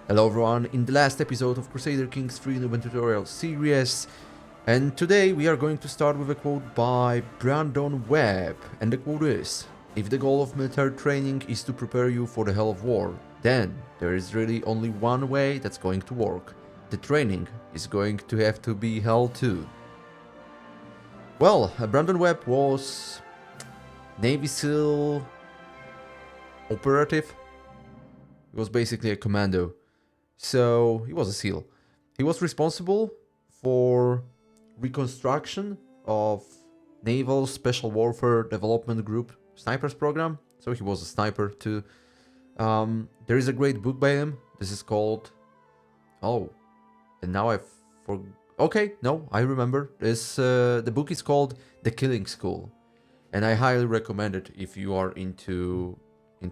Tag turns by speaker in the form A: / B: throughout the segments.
A: Hello everyone, in the last episode of Crusader Kings 3 Noob tutorial series, and today we are going to start with a quote by Brandon Webb, and the quote is: "If the goal of military training is to prepare you for the hell of war, then there is really only one way that's going to work. The training is going to have to be hell too." Well, Brandon Webb was Navy SEAL operative. He was basically a commando. So he was a SEAL. He was responsible for reconstruction of Naval Special Warfare Development Group Snipers program. So he was a sniper too. There is a great book by him. This is called... Oh, and now I forgot. Okay, no, I remember. The book is called The Killing School. And I highly recommend it if you are into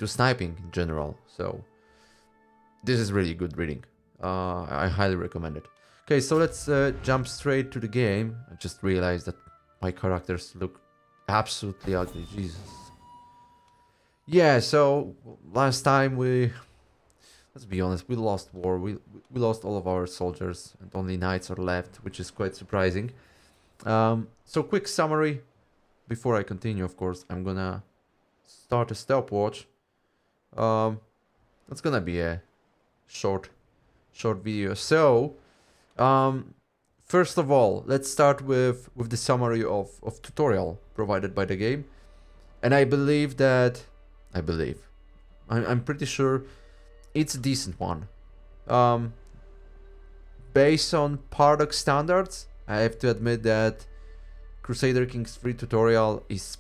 A: sniping in general. So this is really good reading. I highly recommend it. Okay, so let's jump straight to the game. I just realized that my characters look absolutely ugly. Jesus. Yeah, so last time let's be honest, we lost war. We lost all of our soldiers and only knights are left, which is quite surprising. So quick summary. Before I continue, of course, I'm gonna start a stopwatch. That's gonna be a short video. So first of all, let's start with the summary of tutorial provided by the game. And I'm pretty sure it's a decent one. Based on Paradox standards, I have to admit that Crusader Kings 3 tutorial is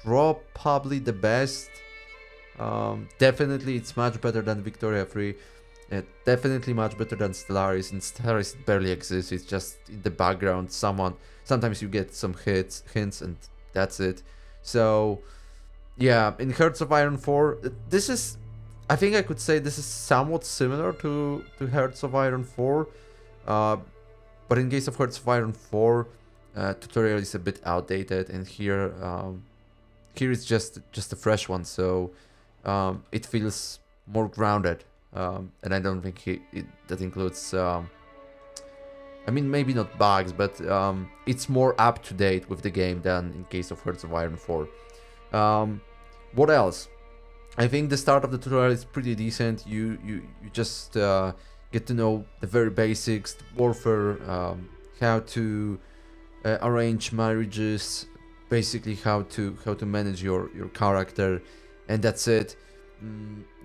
A: probably the best. Definitely it's much better than Victoria 3. Definitely much better than Stellaris. In Stellaris it barely exists, it's just in the background. Sometimes you get some hints and that's it. So yeah, in Hearts of Iron 4, I think I could say this is somewhat similar to Hearts of Iron 4. But in case of Hearts of Iron 4, tutorial is a bit outdated, and here it's just a fresh one, so it feels more grounded. And I don't think that includes, I mean, maybe not bugs, but it's more up to date with the game than in case of Hearts of Iron 4. What else? I think the start of the tutorial is pretty decent. You just get to know the very basics, warfare, how to arrange marriages, basically how to manage your character, and that's it.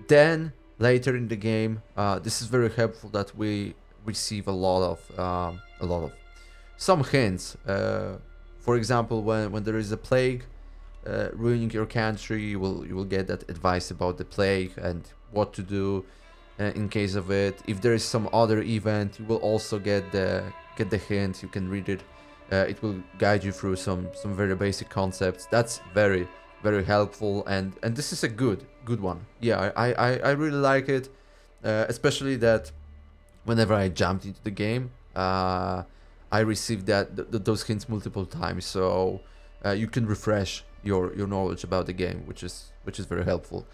A: Then later in the game, this is very helpful that we receive a lot of some hints. For example, when there is a plague ruining your country, you will get that advice about the plague and what to do in case of it. If there is some other event, you will also get the hint. You can read it. It will guide you through some very basic concepts. That's very helpful, and this is a good one. Yeah, I really like it, especially that whenever I jumped into the game, I received those hints multiple times, so you can refresh your knowledge about the game, which is very helpful.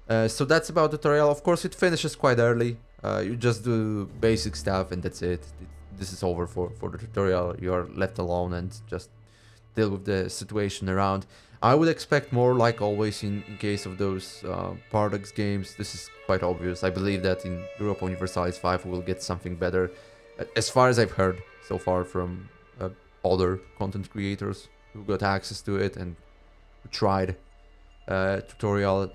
A: So that's about the tutorial. Of course, it finishes quite early. You just do basic stuff and that's it. This is over for the tutorial. You are left alone and just deal with the situation around. I would expect more, like always in case of those Paradox games. This is quite obvious. I believe that in Europa Universalis 5 we will get something better, as far as I've heard so far from other content creators who got access to it and who tried tutorial.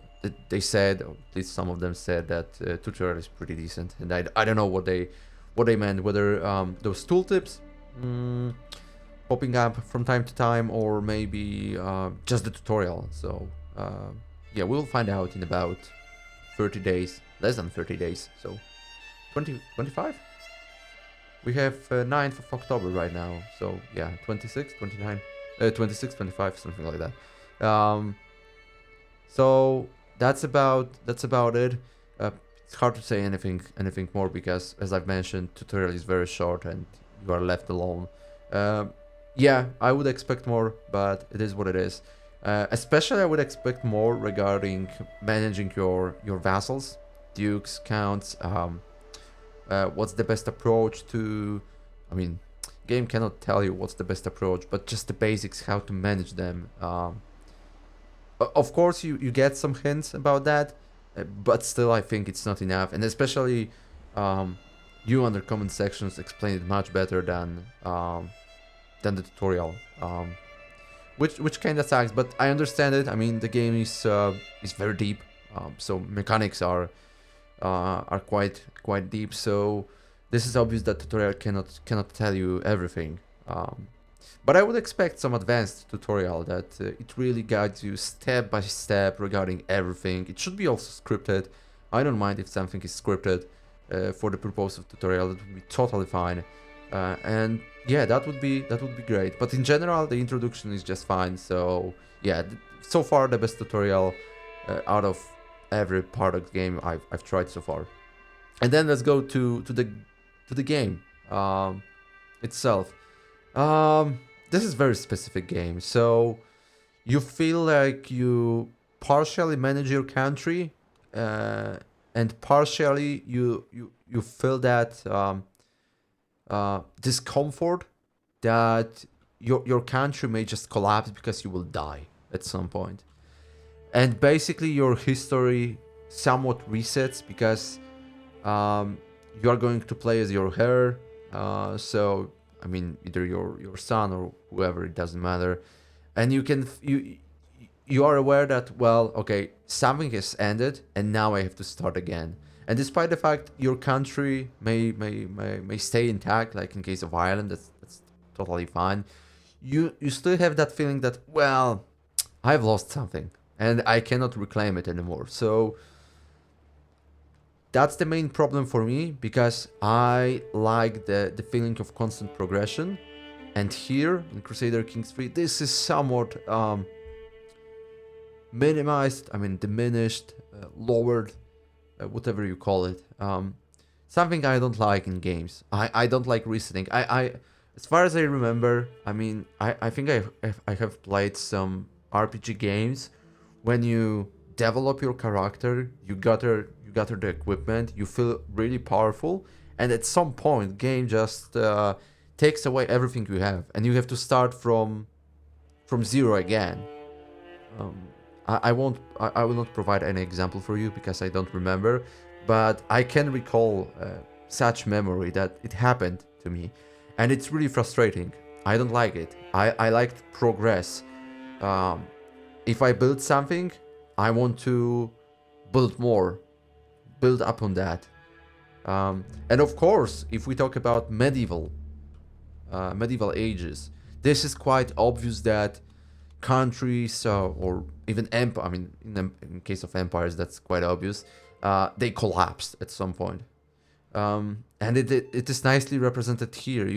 A: They said, or at least some of them said, that tutorial is pretty decent, and I don't know what they meant, whether those tooltips popping up from time to time, or maybe just the tutorial. So yeah, we'll find out in about 30 days, less than 30 days, so 25? We have 9th of October right now, so yeah, 26, 29, 26, 25, something like that. So that's about it. It's hard to say anything more because, as I've mentioned, tutorial is very short and you are left alone. Yeah, I would expect more, but it is what it is. Especially I would expect more regarding managing your vassals, dukes, counts, what's the best approach to, I mean, game cannot tell you what's the best approach, but just the basics, how to manage them. Of course, you get some hints about that, but still, I think it's not enough. And especially, you under comment sections explain it much better than the tutorial, which kind of sucks. But I understand it. I mean, the game is very deep, so mechanics are quite deep. So this is obvious that tutorial cannot tell you everything. But I would expect some advanced tutorial that it really guides you step by step regarding everything. It should be also scripted. I don't mind if something is scripted for the purpose of tutorial. That would be totally fine. And yeah, that would be great. But in general, the introduction is just fine. So yeah, so far the best tutorial out of every part of the game I've tried so far. And then let's go to the game itself. This is a very specific game. So you feel like you partially manage your country, and partially you feel that discomfort that your country may just collapse because you will die at some point. And basically your history somewhat resets because you are going to play as your heir. So I mean, either your son or whoever, it doesn't matter. And you are aware that, well, okay, something has ended and now I have to start again. And despite the fact your country may stay intact, like in case of Ireland, that's totally fine. You still have that feeling that, well, I've lost something and I cannot reclaim it anymore. So that's the main problem for me, because I like the feeling of constant progression. And here in Crusader Kings 3, this is somewhat minimized, I mean diminished, lowered, whatever you call it. Something I don't like in games. I don't like resetting. I as far as I remember, I mean, I think I have played some RPG games when you develop your character, you gather the equipment, you feel really powerful, and at some point game just takes away everything you have and you have to start from zero again. I will not provide any example for you because I don't remember, but I can recall such memory that it happened to me, and it's really frustrating. I don't like it. I like to progress. If I build something, I want to build more, build up on that. And of course, if we talk about medieval ages, this is quite obvious that countries or even empire, I mean, in case of empires, that's quite obvious. They collapsed at some point, and it is nicely represented here.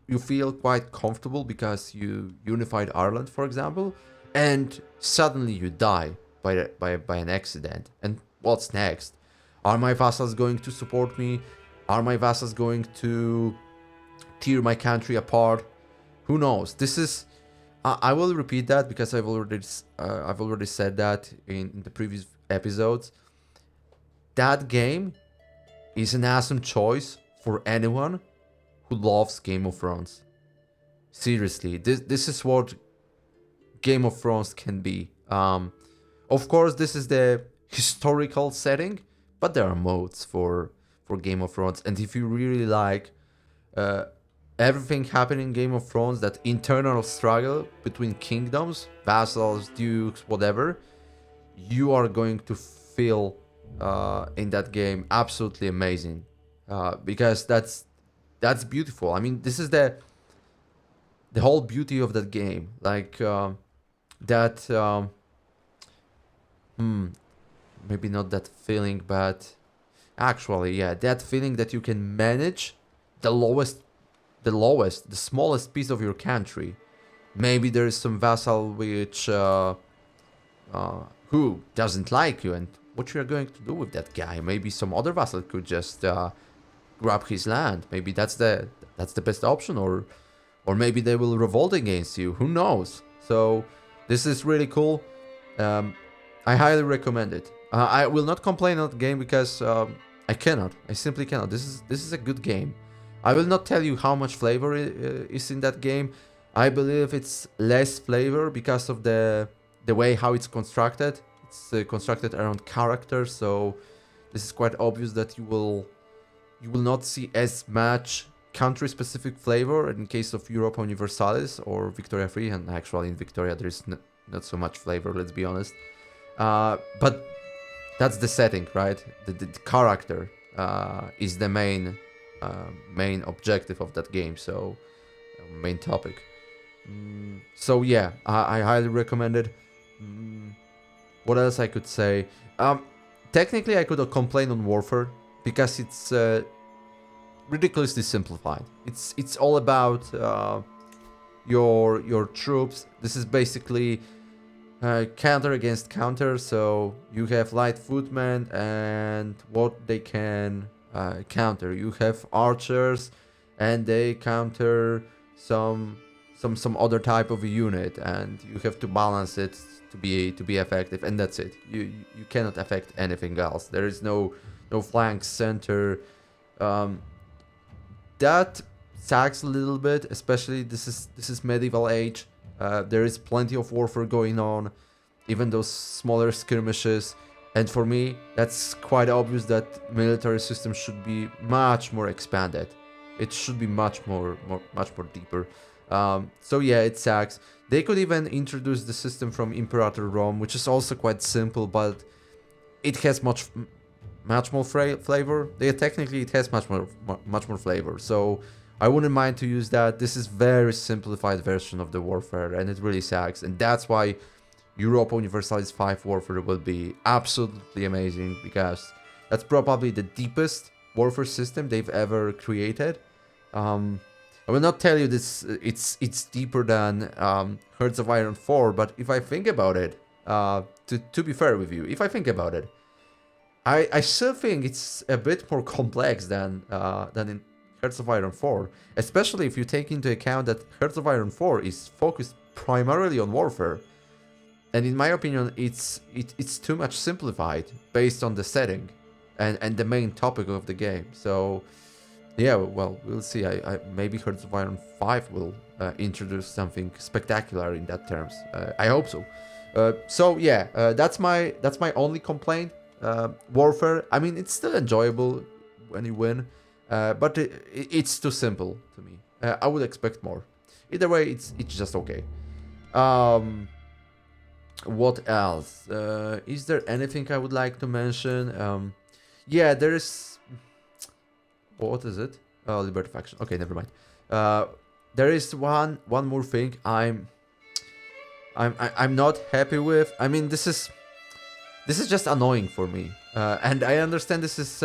A: You feel quite comfortable because you unified Ireland, for example, and suddenly you die by an accident. And what's next? Are my vassals going to support me? Are my vassals going to tear my country apart? Who knows? This is. I will repeat that because I've already said that in the previous episodes. That game is an awesome choice for anyone who loves Game of Thrones. Seriously, this is what Game of Thrones can be. Of course, this is the historical setting, but there are modes for Game of Thrones, and if you really like everything happening in Game of Thrones, that internal struggle between kingdoms, vassals, dukes, whatever, you are going to feel in that game absolutely amazing, because that's beautiful. I mean, this is the whole beauty of that game. Like that. Maybe not that feeling, but actually, yeah, that feeling that you can manage the smallest piece of your country. Maybe there is some vassal which who doesn't like you, and what you are going to do with that guy? Maybe some other vassal could just grab his land. Maybe that's the best option, or maybe they will revolt against you. Who knows? So this is really cool. I highly recommend it. I will not complain on the game because I cannot. I simply cannot. This is a good game. I will not tell you how much flavor is in that game. I believe it's less flavor because of the way how it's constructed. It's constructed around characters, so this is quite obvious that you will not see as much country-specific flavor in case of Europa Universalis or Victoria Free, and actually in Victoria there is not so much flavor, let's be honest. But that's the setting, right? The character is the main objective of that game, so main topic. So yeah, I highly recommend it. What else I could say? Technically, I could complain on Warfare because it's ridiculously simplified. It's all about your troops. This is basically counter against counter. So you have light footmen and what they can counter. You have archers, and they counter some other type of a unit, and you have to balance it to be effective, and that's it. You cannot affect anything else. There is no flank center. That sucks a little bit, especially this is medieval age. There is plenty of warfare going on, even those smaller skirmishes. And for me, that's quite obvious that military system should be much more expanded. It should be much more deeper. So yeah, it sucks. They could even introduce the system from Imperator Rome, which is also quite simple, but it has much more flavor. Technically, it has much more flavor. So I wouldn't mind to use that. This is very simplified version of the warfare, and it really sucks. And that's why Europa Universalis 5 Warfare will be absolutely amazing, because that's probably the deepest warfare system they've ever created. I will not tell you this. It's deeper than Hearts of Iron 4, but if I think about it, to be fair with you, if I think about it, I still think it's a bit more complex than in Hearts of Iron 4, especially if you take into account that Hearts of Iron 4 is focused primarily on warfare. And in my opinion, it's too much simplified based on the setting and the main topic of the game. So yeah, well, we'll see. I maybe Hearts of Iron 5 will introduce something spectacular in that terms. I hope so. So yeah, that's my only complaint. Warfare. I mean, it's still enjoyable when you win, but it's too simple to me. I would expect more. Either way, it's just okay. What else? Is there anything I would like to mention? Yeah, there is. What is it? Oh, Liberty Faction. Okay, never mind. There is one more thing I'm not happy with. I mean, this is just annoying for me, and I understand this is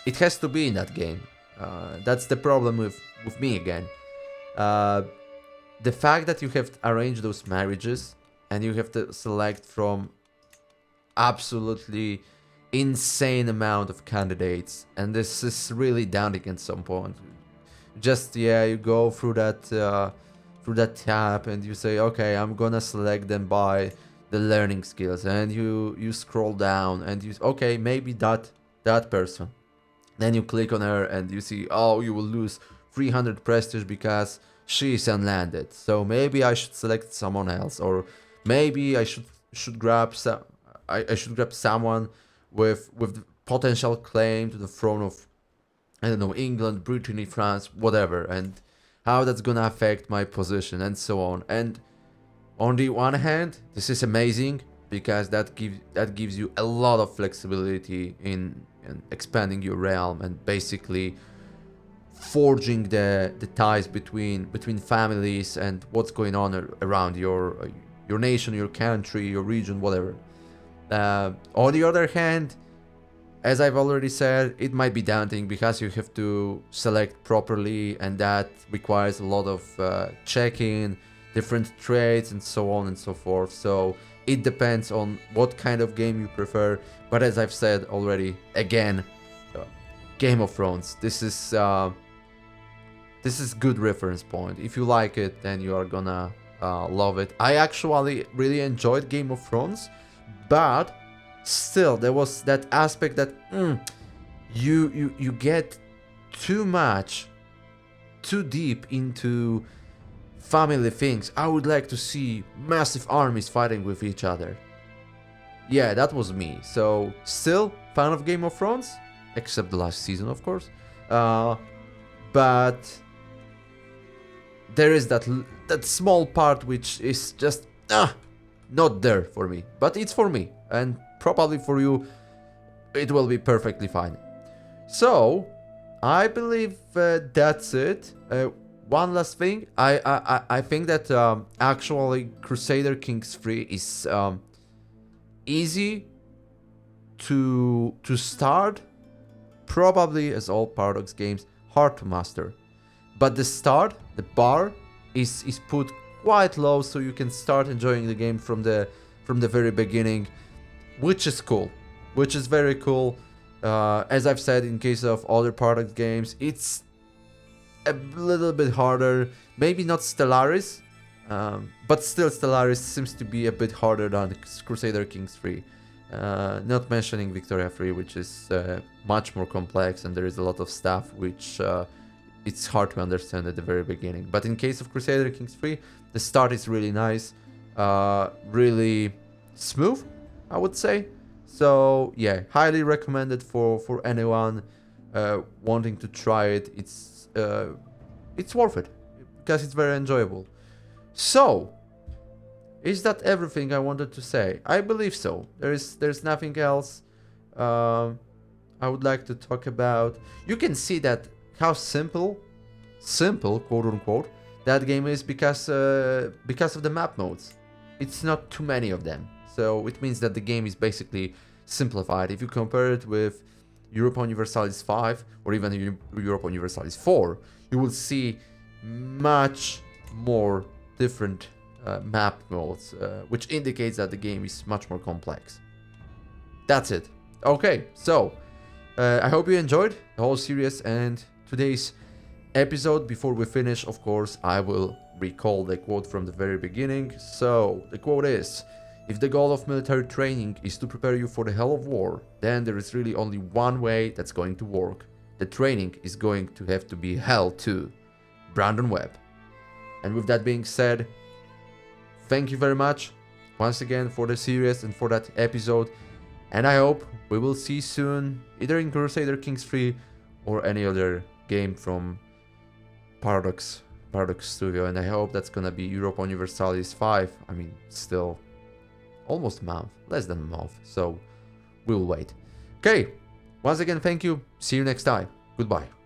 A: it has to be in that game. That's the problem with me again. The fact that you have arranged those marriages and you have to select from absolutely insane amount of candidates, and this is really daunting at some point. Just yeah, you go through that tab and you say, okay, I'm gonna select them by the learning skills, and you scroll down and you okay, maybe that person. Then you click on her and you see, oh, you will lose 300 prestige because she is unlanded. So maybe I should select someone else, or maybe I should grab I should grab someone with potential claim to the throne of, I don't know, England, Brittany, France, whatever, and how that's gonna affect my position and so on. And on the one hand, this is amazing because that gives you a lot of flexibility in expanding your realm and basically forging the ties between families and what's going on around your nation, your country, your region, whatever. On the other hand, as I've already said, it might be daunting because you have to select properly, and that requires a lot of checking, different traits, and so on and so forth. So it depends on what kind of game you prefer. But as I've said already, again, Game of Thrones. This is good reference point. If you like it, then you are gonna love it. I actually really enjoyed Game of Thrones, but still there was that aspect that you get too much, too deep into family things. I would like to see massive armies fighting with each other. Yeah, that was me. So, still fan of Game of Thrones, except the last season, of course. But there is that small part which is just not there for me. But it's for me, and probably for you, it will be perfectly fine. So, I believe that's it. One last thing, I think that actually Crusader Kings 3 is easy to start, probably as all Paradox games, hard to master. But the start, the bar, is put quite low, so you can start enjoying the game from the very beginning, which is cool, which is very cool. As I've said, in case of other Paradox games, it's a little bit harder. Maybe not Stellaris, but still Stellaris seems to be a bit harder than Crusader Kings 3. Not mentioning Victoria 3, which is much more complex, and there is a lot of stuff which it's hard to understand at the very beginning. But in case of Crusader Kings 3, the start is really nice, really smooth, I would say. So yeah, highly recommended for anyone wanting to try it. It's worth it because it's very enjoyable. So, is that everything I wanted to say? I believe so. There's nothing else I would like to talk about. You can see that how simple, quote unquote, that game is because of the map modes. It's not too many of them, so it means that the game is basically simplified. If you compare it with Europa Universalis 5 or even Europa Universalis 4, you will see much more different map modes, which indicates that the game is much more complex. That's it. Okay, so I hope you enjoyed the whole series and today's episode. Before we finish, of course, I will recall the quote from the very beginning. So the quote is: if the goal of military training is to prepare you for the hell of war, then there is really only one way that's going to work. The training is going to have to be hell too. Brandon Webb. And with that being said, thank you very much once again for the series and for that episode. And I hope we will see soon, either in Crusader Kings 3 or any other game from Paradox Studio. And I hope that's gonna be Europa Universalis 5. I mean, still almost a month, less than a month. So we'll wait. Okay, once again, thank you. See you next time. Goodbye.